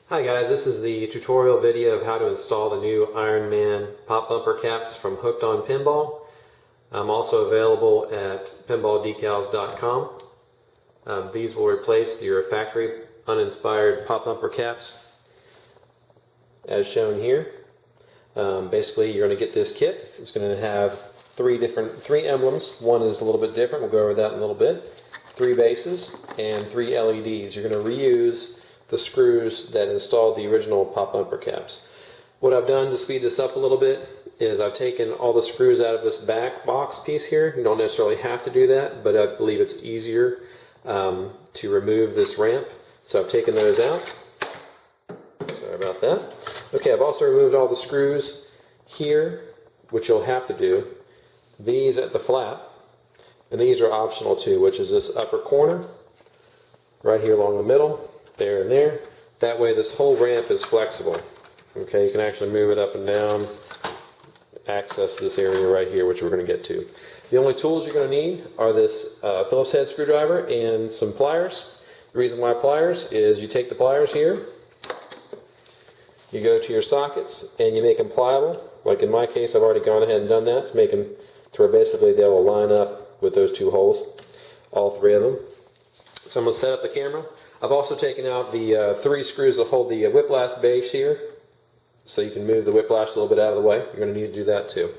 Hi guys, this is the tutorial video of how to install the new Iron Man pop bumper caps from Hooked on Pinball. I'm also available at pinballdecals.com. These will replace your factory uninspired pop bumper caps as shown here. Basically you're going to get this kit. It's going to have three emblems. One is a little bit different, we'll go over that in a little bit. 3 bases and 3 LEDs. You're going to reuse the screws that installed the original pop bumper caps. What I've done to speed this up a little bit is I've taken all the screws out of this back box piece here. You don't necessarily have to do that, but I believe it's easier to remove this ramp. So I've taken those out. Sorry about that. Okay, I've also removed all the screws here, which you'll have to do. These at the flap, and these are optional too, which is this upper corner, right here along the middle, there and there. That way this whole ramp is flexible. Okay, you can actually move it up and down, access this area right here, which we're going to get to. The only tools you're going to need are this Phillips head screwdriver and some pliers. The reason why pliers is you take the pliers here, you go to your sockets and you make them pliable. Like in my case, I've already gone ahead and done that to make them to where basically they will line up with those 2 holes, all 3 of them. So I'm going to set up the camera. I've also taken out the 3 screws that hold the whiplash base here, so you can move the whiplash a little bit out of the way. You're going to need to do that too.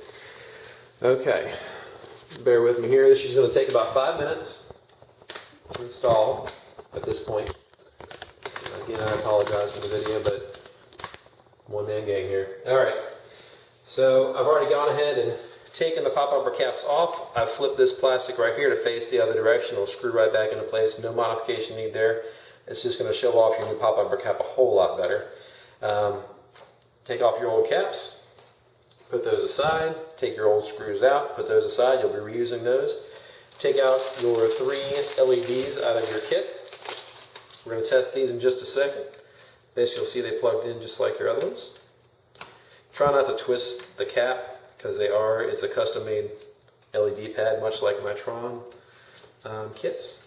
Okay, bear with me here. This is going to take about 5 minutes to install at this point. Again, I apologize for the video, but one-man gang here. Alright, so I've already gone ahead and taken the pop bumper caps off. I've flipped this plastic right here to face the other direction. It'll screw right back into place. No modification need there. It's just going to show off your new pop bumper cap a whole lot better. Take off your old caps, put those aside, take your old screws out, put those aside, you'll be reusing those. Take out your 3 LEDs out of your kit. We're going to test these in just a second. This you'll see they plugged in just like your other ones. Try not to twist the cap because it's a custom made LED pad, much like my Tron kits.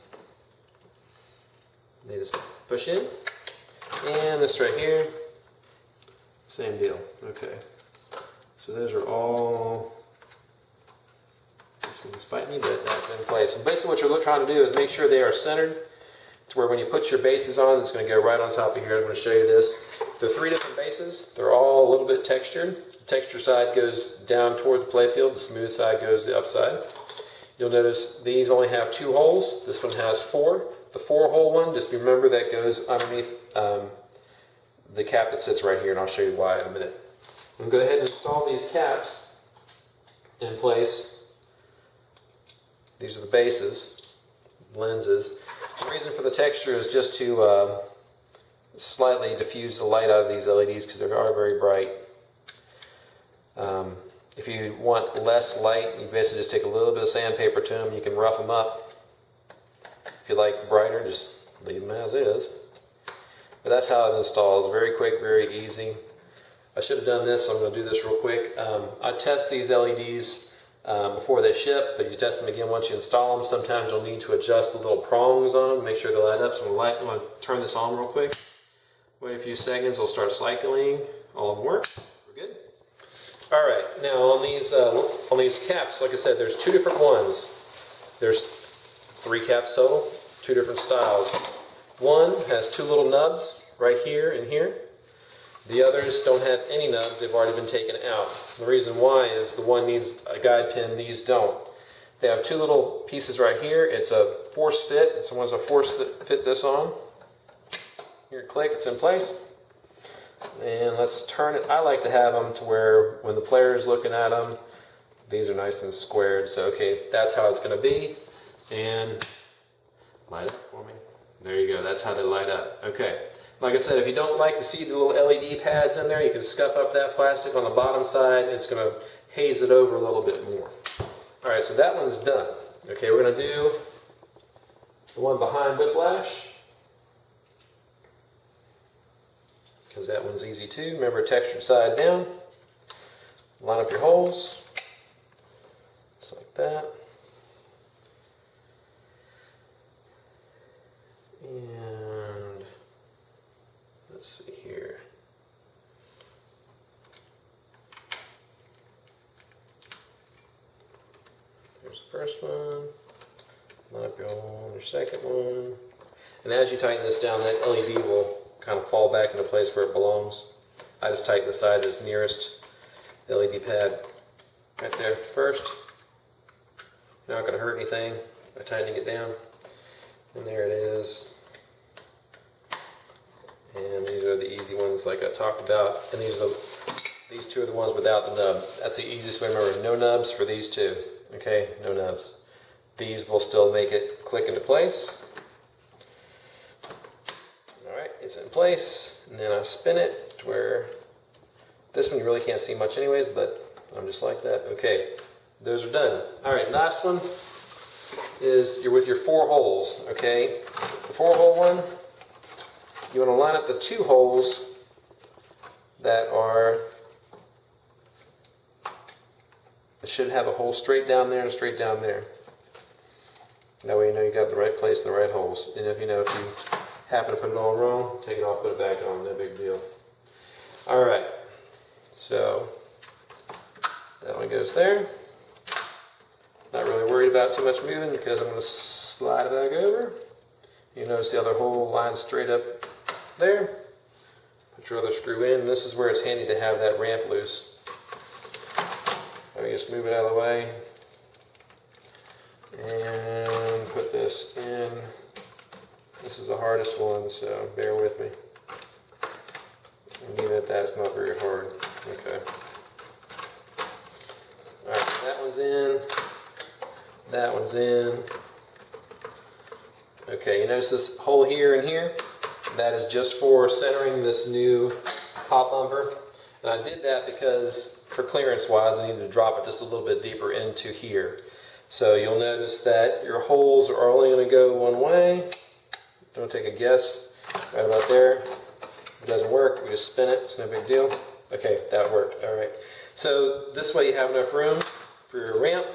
They just push in, and this right here, same deal. Okay, so those are all, this one's fighting me, but that's in place. And basically what you're trying to do is make sure they are centered to where when you put your bases on, it's going to go right on top of here. I'm going to show you this. There are 3 different bases. They're all a little bit textured. The texture side goes down toward the playfield. The smooth side goes the upside. You'll notice these only have 2 holes. This one has 4. The 4-hole one, just remember that goes underneath the cap that sits right here, and I'll show you why in a minute. I'm going to go ahead and install these caps in place. These are the bases, lenses. The reason for the texture is just to slightly diffuse the light out of these LEDs because they are very bright. If you want less light, you basically just take a little bit of sandpaper to them. You can rough them up. If you like brighter, just leave them as is. But that's how it installs. Very quick, very easy. I should have done this, so I'm going to do this real quick. I test these LEDs before they ship, but you test them again once you install them. Sometimes you'll need to adjust the little prongs on them, make sure they light up. So I'm going to turn this on real quick. Wait a few seconds, it'll start cycling. All of them work. We're good. All right, now on these caps, like I said, there's 2 different ones. There's 3 caps total, 2 different styles. One has 2 little nubs right here and here. The others don't have any nubs, they've already been taken out. The reason why is the one needs a guide pin, these don't. They have 2 little pieces right here. It's a force fit, so one's a force fit this on. Here, click, it's in place. And let's turn it. I like to have them to where when the player's looking at them, these are nice and squared. So okay, that's how it's going to be. And light up for me. There you go, that's how they light up. Okay, like I said, if you don't like to see the little LED pads in there, you can scuff up that plastic on the bottom side. It's going to haze it over a little bit more. Alright, so that one's done. Okay, we're going to do the one behind whiplash, because that one's easy too. Remember, textured side down. Line up your holes, just like that. And let's see here. There's the first one. Might be on your second one. And as you tighten this down, that LED will kind of fall back into place where it belongs. I just tighten the side that's nearest the LED pad right there first. You're not going to hurt anything by tightening it down. And there it is. And these are the easy ones like I talked about. And these two are the ones without the nub. That's the easiest way to remember. No nubs for these two. Okay, no nubs. These will still make it click into place. Alright, it's in place. And then I spin it to where this one you really can't see much anyways, but I'm just like that. Okay, those are done. Alright, last one is you're with your 4 holes. Okay, the 4-hole one, you want to line up the 2 holes that should have a hole straight down there and straight down there. That way you know you got the right place and the right holes. And if you happen to put it all wrong, take it off, put it back on, no big deal. Alright, so that one goes there. Not really worried about too much moving because I'm going to slide it back over. You notice the other hole lines straight up there. Put your other screw in. This is where it's handy to have that ramp loose. I just move it out of the way and put this in. This is the hardest one, so bear with me. And even at that, it's not very hard. Okay. Alright, that one's in. That one's in. Okay, you notice this hole here and here? That is just for centering this new pop bumper. And I did that because for clearance wise I needed to drop it just a little bit deeper into here. So you'll notice that your holes are only going to go one way. Don't take a guess. Right about there. If it doesn't work, we just spin it. It's no big deal. Okay, that worked. Alright. So this way you have enough room for your ramp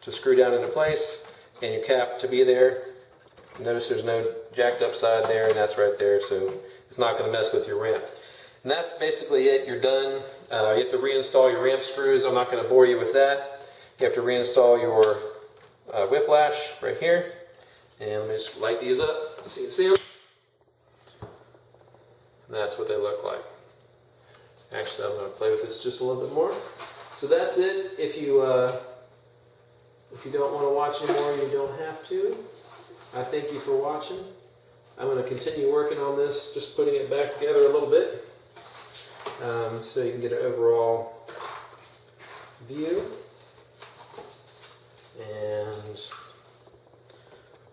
to screw down into place and your cap to be there. Notice there's no jacked up side there, and that's right there, so it's not going to mess with your ramp. And that's basically it. You're done. You have to reinstall your ramp screws. I'm not going to bore you with that. You have to reinstall your whiplash right here. And let me just light these up so you can see them. And that's what they look like. Actually, I'm going to play with this just a little bit more. So that's it. If you don't want to watch anymore, you don't have to. I thank you for watching. I'm going to continue working on this, just putting it back together a little bit. So you can get an overall view. And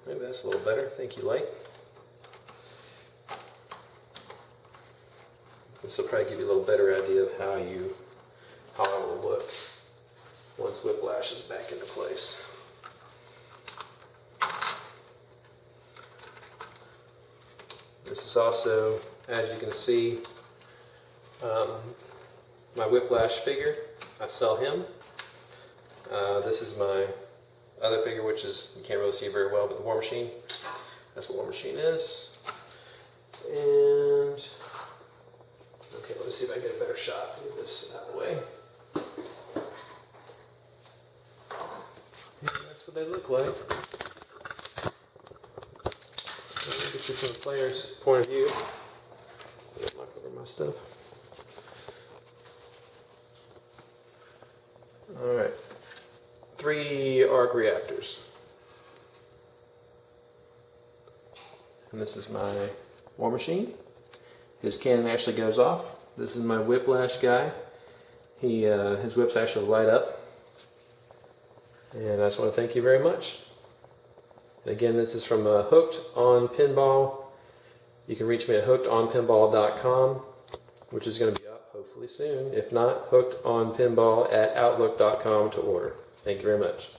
maybe that's a little better. Thank you, light. This will probably give you a little better idea of how it will look once whiplash is back into place. This is also, as you can see, my whiplash figure. I sell him. This is my other figure, which is, you can't really see very well, but the War Machine. That's what War Machine is. And, okay, let's see if I can get a better shot. Get this out of the way. And that's what they look like. Look at you from the player's point of view. Knock over my stuff. Alright. 3 arc reactors. And this is my War Machine. His cannon actually goes off. This is my whiplash guy. His whips actually light up. And I just want to thank you very much. And again, this is from Hooked on Pinball. You can reach me at hookedonpinball.com, which is going to be up hopefully soon. If not, hookedonpinball@outlook.com to order. Thank you very much.